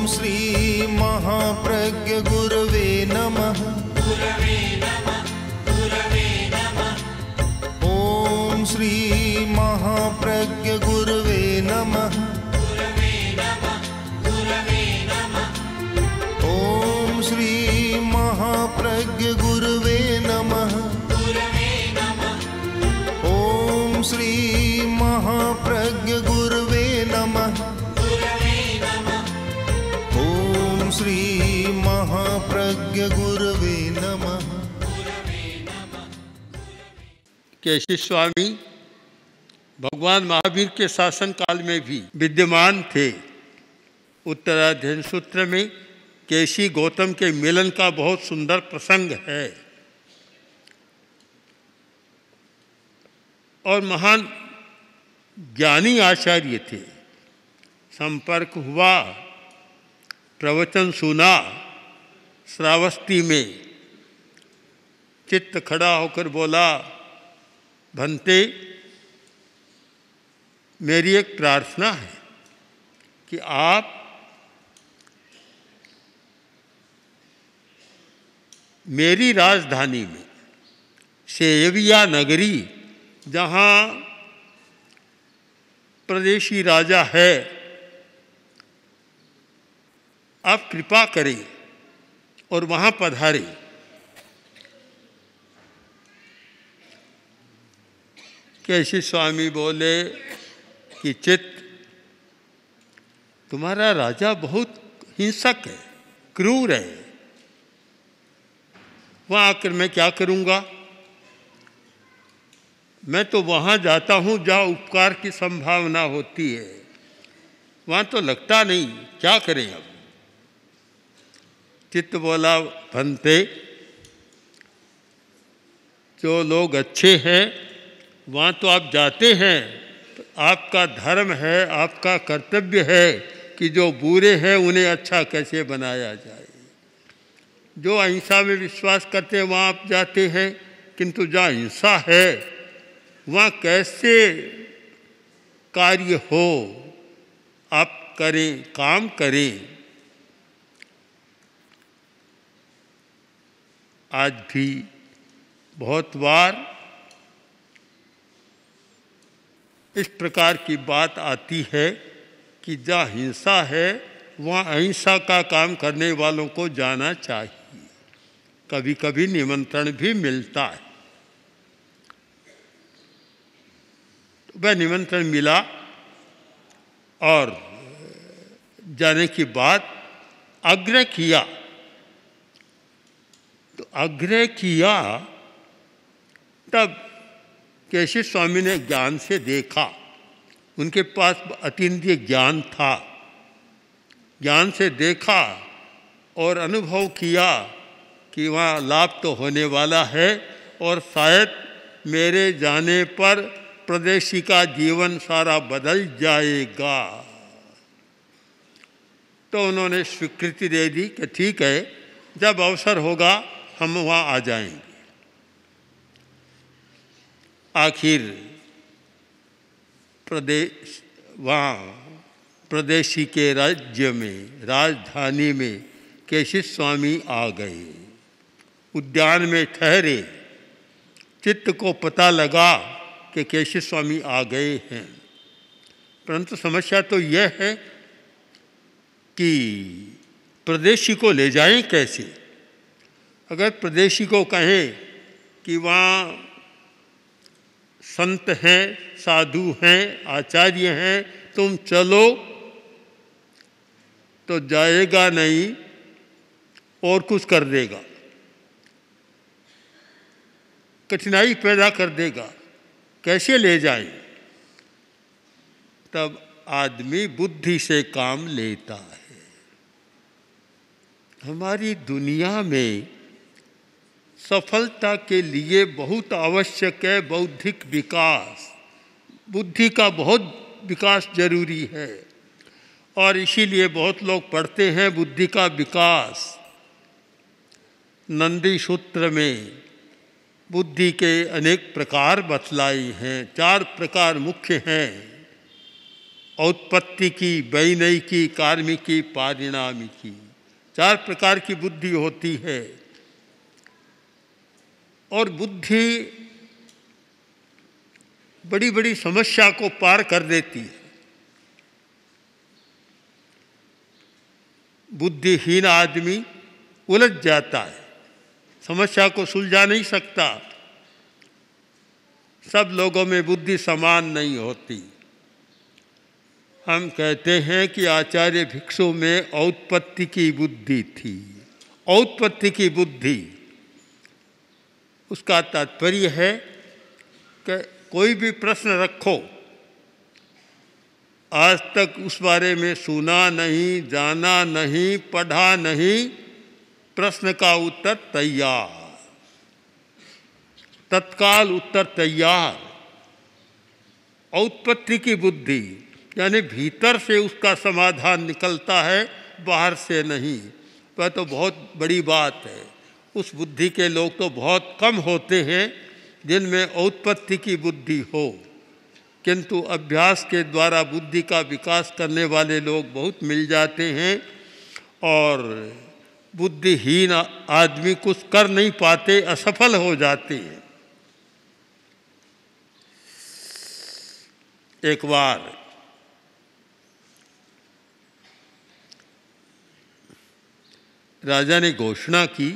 श्री महाप्रज्ञ गुरवे नमः। ओम श्री महाप्रज्ञ गुरवे नमः। ओम श्री महाप्रज्ञ गुरवे नमः। ओम श्री महाप्रज्ञ गुरवे नमः। ओम श्री महाप्रज्ञ गुरवे नमः। केशी स्वामी भगवान महावीर के शासन काल में भी विद्यमान थे। उत्तराध्ययन सूत्र में केशी गौतम के मिलन का बहुत सुंदर प्रसंग है और महान ज्ञानी आचार्य थे। संपर्क हुआ, प्रवचन सुना। श्रावस्ती में चित्त खड़ा होकर बोला, भंते मेरी एक प्रार्थना है कि आप मेरी राजधानी में सेविया नगरी, जहाँ प्रदेशी राजा है, आप कृपा करें और वहाँ पधारें। केशी स्वामी बोले कि चित्त, तुम्हारा राजा बहुत हिंसक है, क्रूर है, वहाँ आकर मैं क्या करूँगा? मैं तो वहाँ जाता हूँ जहाँ उपकार की संभावना होती है, वहाँ तो लगता नहीं, क्या करें अब? चित्त बोला, भंते जो लोग अच्छे हैं वहाँ तो आप जाते हैं, आपका धर्म है, आपका कर्तव्य है कि जो बुरे हैं उन्हें अच्छा कैसे बनाया जाए। जो अहिंसा में विश्वास करते हैं वहाँ आप जाते हैं, किंतु जहाँ हिंसा है वहाँ कैसे कार्य हो, आप करें, काम करें। आज भी बहुत बार इस प्रकार की बात आती है कि जहाँ हिंसा है वहाँ अहिंसा का काम करने वालों को जाना चाहिए। कभी कभी निमंत्रण भी मिलता है। वह निमंत्रण मिला और जाने की बात आग्रह किया। तो आग्रह किया तब केशी स्वामी ने ज्ञान से देखा, उनके पास अतीन्द्रिय ज्ञान था। ज्ञान से देखा और अनुभव किया कि वहाँ लाभ तो होने वाला है और शायद मेरे जाने पर प्रदेशी का जीवन सारा बदल जाएगा। तो उन्होंने स्वीकृति दे दी कि ठीक है, जब अवसर होगा हम वहाँ आ जाएंगे। आखिर वहाँ प्रदेशी के राज्य में, राजधानी में केशी स्वामी आ गए। उद्यान में ठहरे। चित्त को पता लगा कि केशी स्वामी आ गए हैं, परंतु समस्या तो यह है कि प्रदेशी को ले जाएं कैसे? अगर प्रदेशी को कहें कि वहाँ संत हैं, साधु हैं, आचार्य हैं, तुम चलो, तो जाएगा नहीं और कुछ कर देगा, कठिनाई पैदा कर देगा। कैसे ले जाएं? तब आदमी बुद्धि से काम लेता है। हमारी दुनिया में सफलता के लिए बहुत आवश्यक है बौद्धिक विकास। बुद्धि का बहुत विकास जरूरी है और इसीलिए बहुत लोग पढ़ते हैं बुद्धि का विकास। नंदी सूत्र में बुद्धि के अनेक प्रकार बतलाए हैं। 4 प्रकार मुख्य हैं। औत्पत्ति की, वैनयिकी, कार्मिकी, पारिणामिकी, 4 प्रकार की बुद्धि होती है। और बुद्धि बड़ी बड़ी समस्या को पार कर देती है। बुद्धिहीन आदमी उलझ जाता है, समस्या को सुलझा नहीं सकता। सब लोगों में बुद्धि समान नहीं होती। हम कहते हैं कि आचार्य भिक्षु में औत्पत्ति की बुद्धि थी। औत्पत्ति की बुद्धि, उसका तात्पर्य है कि कोई भी प्रश्न रखो, आज तक उस बारे में सुना नहीं, जाना नहीं, पढ़ा नहीं, प्रश्न का उत्तर तैयार, तत्काल उत्तर तैयार। औत्पत्ति की बुद्धि यानी भीतर से उसका समाधान निकलता है, बाहर से नहीं। वह तो बहुत बड़ी बात है। उस बुद्धि के लोग तो बहुत कम होते हैं जिनमें औत्पत्ति की बुद्धि हो, किंतु अभ्यास के द्वारा बुद्धि का विकास करने वाले लोग बहुत मिल जाते हैं। और बुद्धिहीन आदमी कुछ कर नहीं पाते, असफल हो जाते हैं। एक बार राजा ने घोषणा की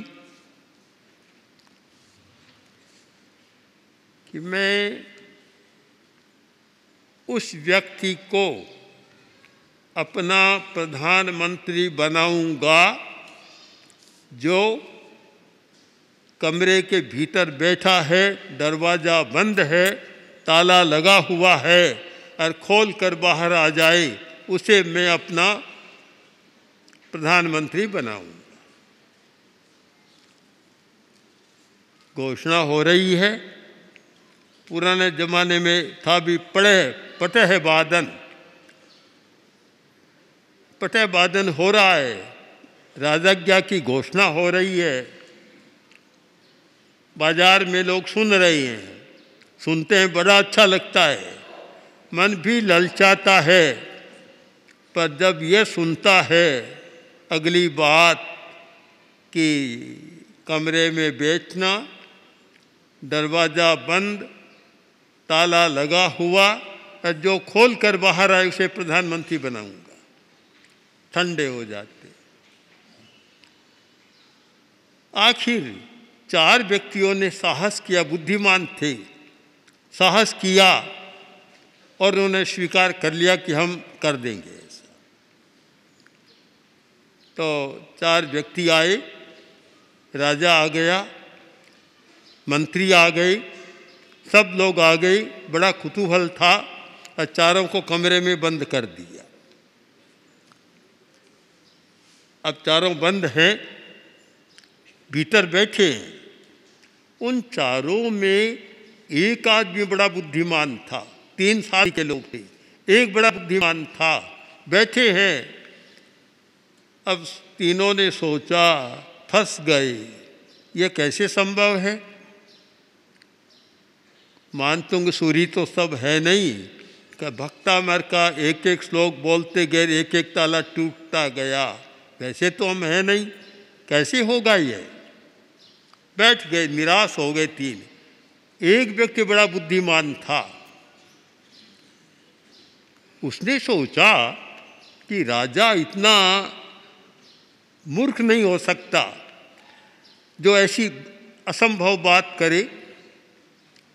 कि मैं उस व्यक्ति को अपना प्रधानमंत्री बनाऊंगा जो कमरे के भीतर बैठा है, दरवाज़ा बंद है, ताला लगा हुआ है, और खोल कर बाहर आ जाए, उसे मैं अपना प्रधानमंत्री बनाऊंगा। घोषणा हो रही है। पुराने ज़माने में था भी पटह वादन, पटह वादन हो रहा है, राजाज्ञा की घोषणा हो रही है। बाजार में लोग सुन रहे हैं, सुनते हैं, बड़ा अच्छा लगता है, मन भी ललचाता है। पर जब ये सुनता है अगली बात कि कमरे में बैठना, दरवाज़ा बंद, ताला लगा हुआ, और जो खोल कर बाहर आए उसे प्रधानमंत्री बनाऊंगा, ठंडे हो जाते। आखिर 4 व्यक्तियों ने साहस किया, बुद्धिमान थे, साहस किया और उन्होंने स्वीकार कर लिया कि हम कर देंगे ऐसा। तो 4 व्यक्ति आए, राजा आ गया, मंत्री आ गए, सब लोग आ गए। बड़ा कुतूहल था और चारों को कमरे में बंद कर दिया। अब चारों बंद हैं, भीतर बैठे हैं। उन चारों में एक आदमी बड़ा बुद्धिमान था, 3 साल के लोग थे, एक बड़ा बुद्धिमान था, बैठे हैं। अब तीनों ने सोचा, फंस गए, ये कैसे संभव है? मानतुंग सूरी तो सब है नहीं कि भक्तामर का एक एक श्लोक बोलते गए, एक एक ताला टूटता गया, वैसे तो हम है नहीं, कैसे होगा ये? बैठ गए, निराश हो गए 3। एक व्यक्ति बड़ा बुद्धिमान था, उसने सोचा कि राजा इतना मूर्ख नहीं हो सकता जो ऐसी असंभव बात करे।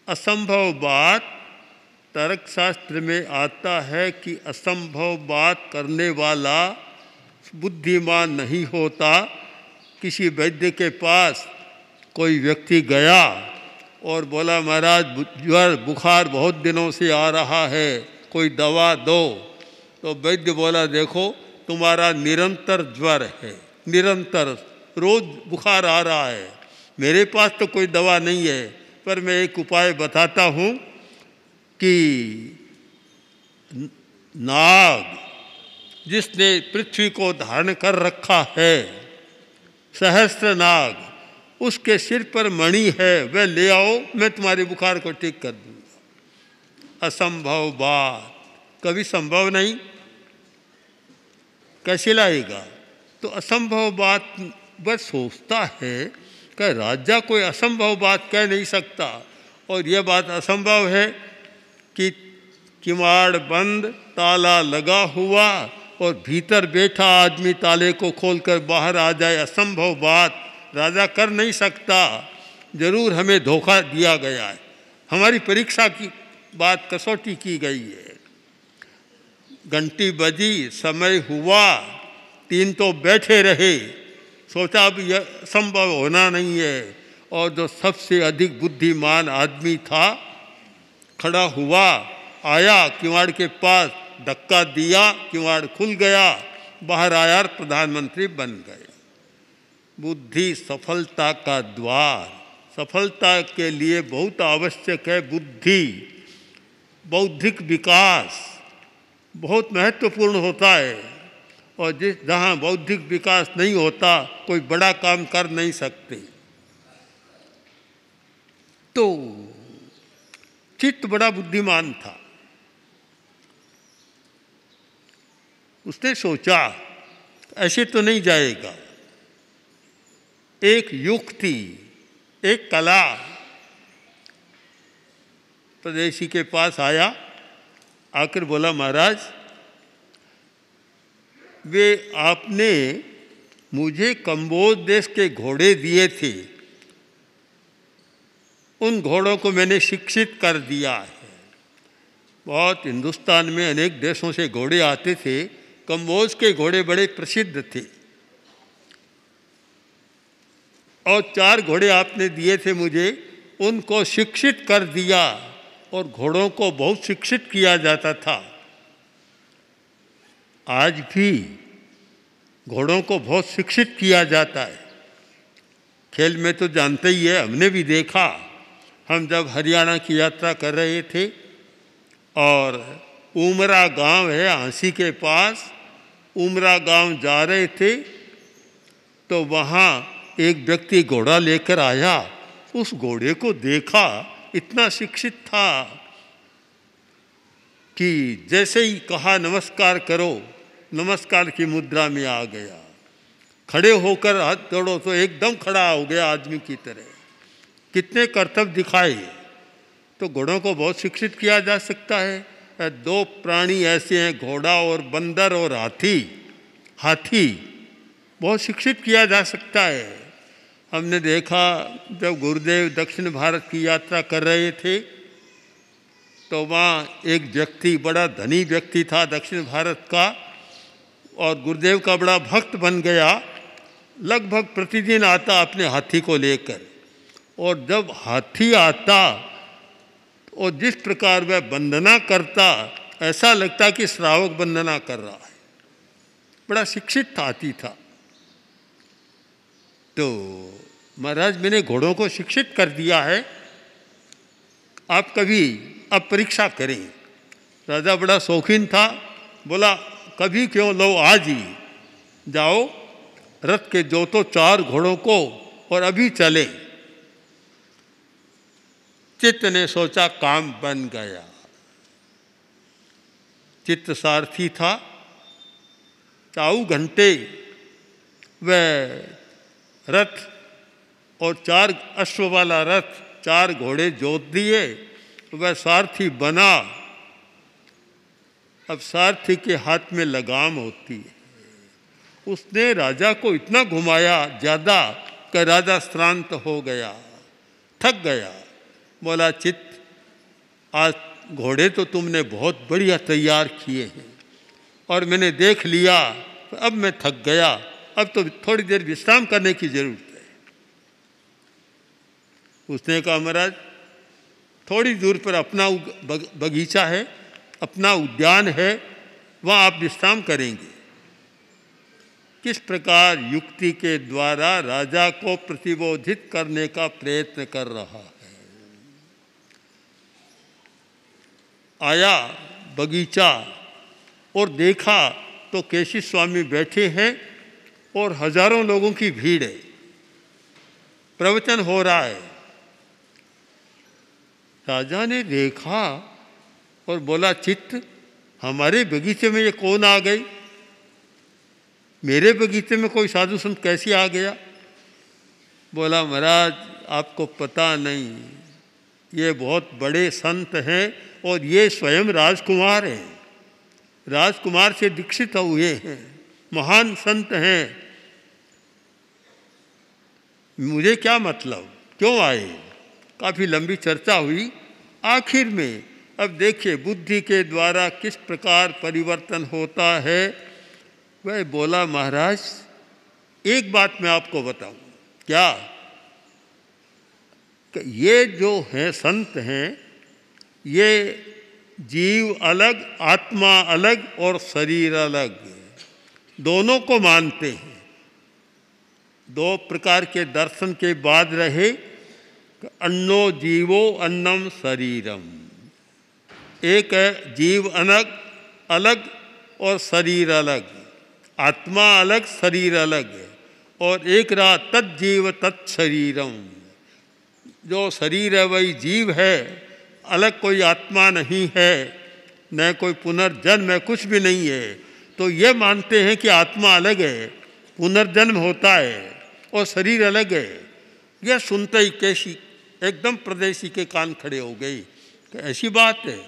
असंभव बात, तर्कशास्त्र में आता है कि असंभव बात करने वाला बुद्धिमान नहीं होता। किसी वैद्य के पास कोई व्यक्ति गया और बोला, महाराज ज्वर बुखार बहुत दिनों से आ रहा है, कोई दवा दो। तो वैद्य बोला, देखो तुम्हारा निरंतर ज्वर है, निरंतर रोज बुखार आ रहा है, मेरे पास तो कोई दवा नहीं है, पर मैं एक उपाय बताता हूँ कि नाग जिसने पृथ्वी को धारण कर रखा है, सहस्त्र नाग, उसके सिर पर मणि है, वह ले आओ, मैं तुम्हारे बुखार को ठीक कर दूँगा। असंभव बात कभी संभव नहीं, कैसे लाएगा? तो असंभव बात बस सोचता है कि राजा कोई असंभव बात कह नहीं सकता, और यह बात असंभव है कि किवाड़ बंद, ताला लगा हुआ और भीतर बैठा आदमी ताले को खोलकर बाहर आ जाए, असंभव बात राजा कर नहीं सकता। जरूर हमें धोखा दिया गया है, हमारी परीक्षा की बात कसौटी की गई है। घंटी बजी, समय हुआ, तीन तो बैठे रहे, सोचा अब यह संभव होना नहीं है, और जो सबसे अधिक बुद्धिमान आदमी था खड़ा हुआ, आया किवाड़ के पास, धक्का दिया, किवाड़ खुल गया, बाहर आया और प्रधानमंत्री बन गए। बुद्धि सफलता का द्वार, सफलता के लिए बहुत आवश्यक है बुद्धि। बौद्धिक विकास बहुत महत्वपूर्ण होता है, और जहाँ बौद्धिक विकास नहीं होता कोई बड़ा काम कर नहीं सकते। तो चित्त बड़ा बुद्धिमान था, उसने सोचा ऐसे तो नहीं जाएगा। एक युक्ति, एक कला, परदेशी के पास आया, आकर बोला महाराज वे आपने मुझे कंबोज देश के घोड़े दिए थे, उन घोड़ों को मैंने शिक्षित कर दिया है। बहुत हिंदुस्तान में अनेक देशों से घोड़े आते थे, कंबोज के घोड़े बड़े प्रसिद्ध थे, और 4 घोड़े आपने दिए थे मुझे, उनको शिक्षित कर दिया, और घोड़ों को बहुत शिक्षित किया जाता था। आज भी घोड़ों को बहुत शिक्षित किया जाता है। खेल में तो जानते ही है, हमने भी देखा। हम जब हरियाणा की यात्रा कर रहे थे और उमरा गांव है हांसी के पास, उमरा गांव जा रहे थे तो वहाँ एक व्यक्ति घोड़ा लेकर आया। उस घोड़े को देखा, इतना शिक्षित था कि जैसे ही कहा नमस्कार करो, नमस्कार की मुद्रा में आ गया। खड़े होकर हाथ जोड़ो तो एकदम खड़ा हो गया आदमी की तरह। कितने कर्तव्य दिखाए। तो घोड़ों को बहुत शिक्षित किया जा सकता है। 2 प्राणी ऐसे हैं, घोड़ा और बंदर और हाथी। हाथी बहुत शिक्षित किया जा सकता है। हमने देखा जब गुरुदेव दक्षिण भारत की यात्रा कर रहे थे तो वहाँ एक व्यक्ति, बड़ा धनी व्यक्ति था दक्षिण भारत का, और गुरुदेव का बड़ा भक्त बन गया। लगभग प्रतिदिन आता अपने हाथी को लेकर, और जब हाथी आता और जिस प्रकार वह वंदना करता, ऐसा लगता कि श्रावक वंदना कर रहा है। बड़ा शिक्षित हाथी था। तो महाराज मैंने घोड़ों को शिक्षित कर दिया है, आप कभी अब परीक्षा करें। राजा बड़ा शौकीन था, बोला कभी क्यों, लो आज ही जाओ, रथ के जोतो 4 घोड़ों को और अभी चले। चित्त ने सोचा काम बन गया। चित्त सारथी था, चाऊ घंटे वह रथ और 4 अश्व वाला रथ, 4 घोड़े जोत दिए, वह सारथी बना। अब सारथी के हाथ में लगाम होती है। उसने राजा को इतना घुमाया ज़्यादा कि राजा श्रांत हो गया, थक गया। बोला चित्त, आज घोड़े तो तुमने बहुत बढ़िया तैयार किए हैं और मैंने देख लिया, अब मैं थक गया, अब तो थोड़ी देर विश्राम करने की जरूरत है। उसने कहा महाराज थोड़ी दूर पर अपना बगीचा है, अपना उद्यान है, वहाँ आप विश्राम करेंगे। किस प्रकार युक्ति के द्वारा राजा को प्रतिबोधित करने का प्रयत्न कर रहा है। आया बगीचा और देखा तो केशी स्वामी बैठे हैं और हजारों लोगों की भीड़ है, प्रवचन हो रहा है। राजा ने देखा और बोला चित्त, हमारे बगीचे में ये कौन आ गई? मेरे बगीचे में कोई साधु संत कैसे आ गया? बोला महाराज आपको पता नहीं, ये बहुत बड़े संत हैं और ये स्वयं राजकुमार हैं, राजकुमार से दीक्षित हुए हैं, महान संत हैं। मुझे क्या मतलब, क्यों आए? काफ़ी लंबी चर्चा हुई। आखिर में अब देखिए बुद्धि के द्वारा किस प्रकार परिवर्तन होता है। वह बोला महाराज एक बात मैं आपको बताऊं। क्या? कि ये जो हैं संत हैं, ये जीव अलग, आत्मा अलग और शरीर अलग, दोनों को मानते हैं। दो प्रकार के दर्शन के बाद रहे, अन्नो जीवो अन्नम शरीरम। एक है जीव अलग अलग और शरीर अलग, आत्मा अलग शरीर अलग है। और एक रहा तज्जीव तत्शरीरम, जो शरीर है वही जीव है, अलग कोई आत्मा नहीं है, न कोई पुनर्जन्म है, कुछ भी नहीं है। तो ये मानते हैं कि आत्मा अलग है, पुनर्जन्म होता है और शरीर अलग है। यह सुनते ही कैसी एकदम प्रदेशी के कान खड़े हो गई कि ऐसी बात है,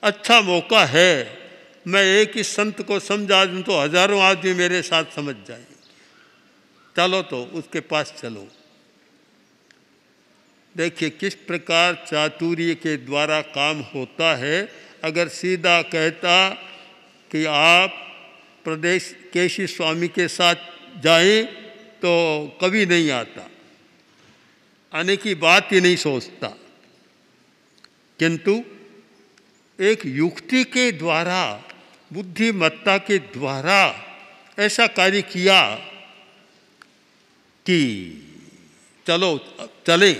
अच्छा मौका है, मैं एक ही संत को समझा दूँ तो हजारों आदमी मेरे साथ समझ जाए। चलो तो उसके पास चलो। देखिए किस प्रकार चातुर्य के द्वारा काम होता है। अगर सीधा कहता कि आप प्रदेश केशी स्वामी के साथ जाएं तो कभी नहीं आता, आने की बात ही नहीं सोचता। किंतु एक युक्ति के द्वारा, बुद्धिमत्ता के द्वारा ऐसा कार्य किया कि चलो चले।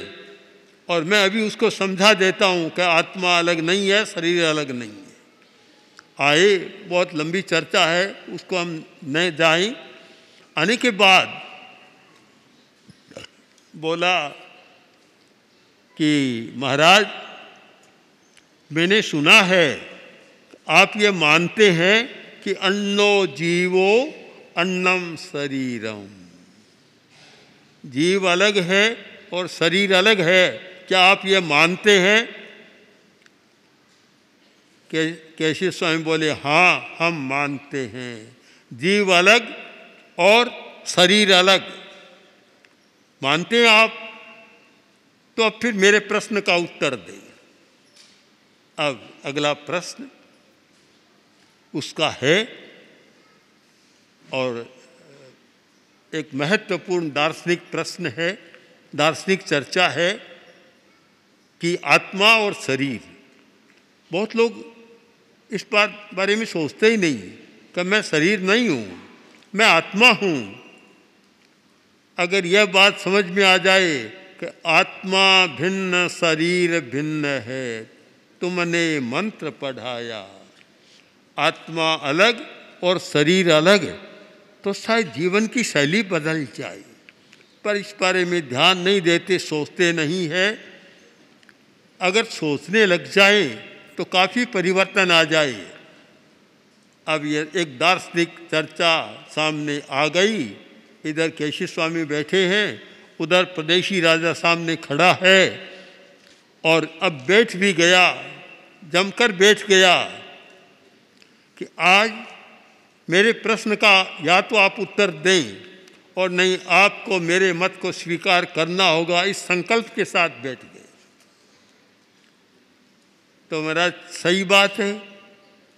और मैं अभी उसको समझा देता हूँ कि आत्मा अलग नहीं है, शरीर अलग नहीं है। आए, बहुत लंबी चर्चा है, उसको हम न जाएं। आने के बाद बोला कि महाराज मैंने सुना है आप ये मानते हैं कि अन्नो जीवो अन्नम शरीरम, जीव अलग है और शरीर अलग है, क्या आप ये मानते हैं? केशव स्वामी बोले हाँ हम मानते हैं, जीव अलग और शरीर अलग मानते हैं आप। तो अब फिर मेरे प्रश्न का उत्तर दें। अब अगला प्रश्न उसका है और एक महत्वपूर्ण दार्शनिक प्रश्न है, दार्शनिक चर्चा है कि आत्मा और शरीर। बहुत लोग इस बारे में सोचते ही नहीं कि मैं शरीर नहीं हूँ, मैं आत्मा हूँ। अगर यह बात समझ में आ जाए कि आत्मा भिन्न शरीर भिन्न है, तुमने मंत्र पढ़ाया, आत्मा अलग और शरीर अलग, तो शायद जीवन की शैली बदल जाए। पर इस बारे में ध्यान नहीं देते, सोचते नहीं है। अगर सोचने लग जाए तो काफ़ी परिवर्तन आ जाए। अब ये एक दार्शनिक चर्चा सामने आ गई। इधर केशव स्वामी बैठे हैं, उधर प्रदेशी राजा सामने खड़ा है और अब बैठ भी गया, जमकर बैठ गया कि आज मेरे प्रश्न का या तो आप उत्तर दें और नहीं आपको मेरे मत को स्वीकार करना होगा। इस संकल्प के साथ बैठ गए। तो मेरा सही बात है,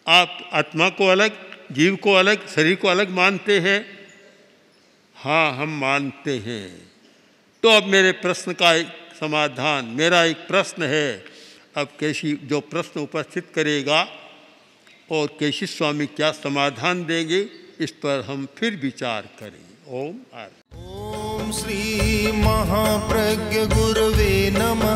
आप आत्मा को अलग, जीव को अलग, शरीर को अलग मानते हैं। हाँ हम मानते हैं। तो अब मेरे प्रश्न का एक समाधान, मेरा एक प्रश्न है। अब केशी जो प्रश्न उपस्थित करेगा और केशव स्वामी क्या समाधान देंगे, इस पर हम फिर विचार करें। ओम ओम श्री महाप्रज्ञ गुरवे नमः।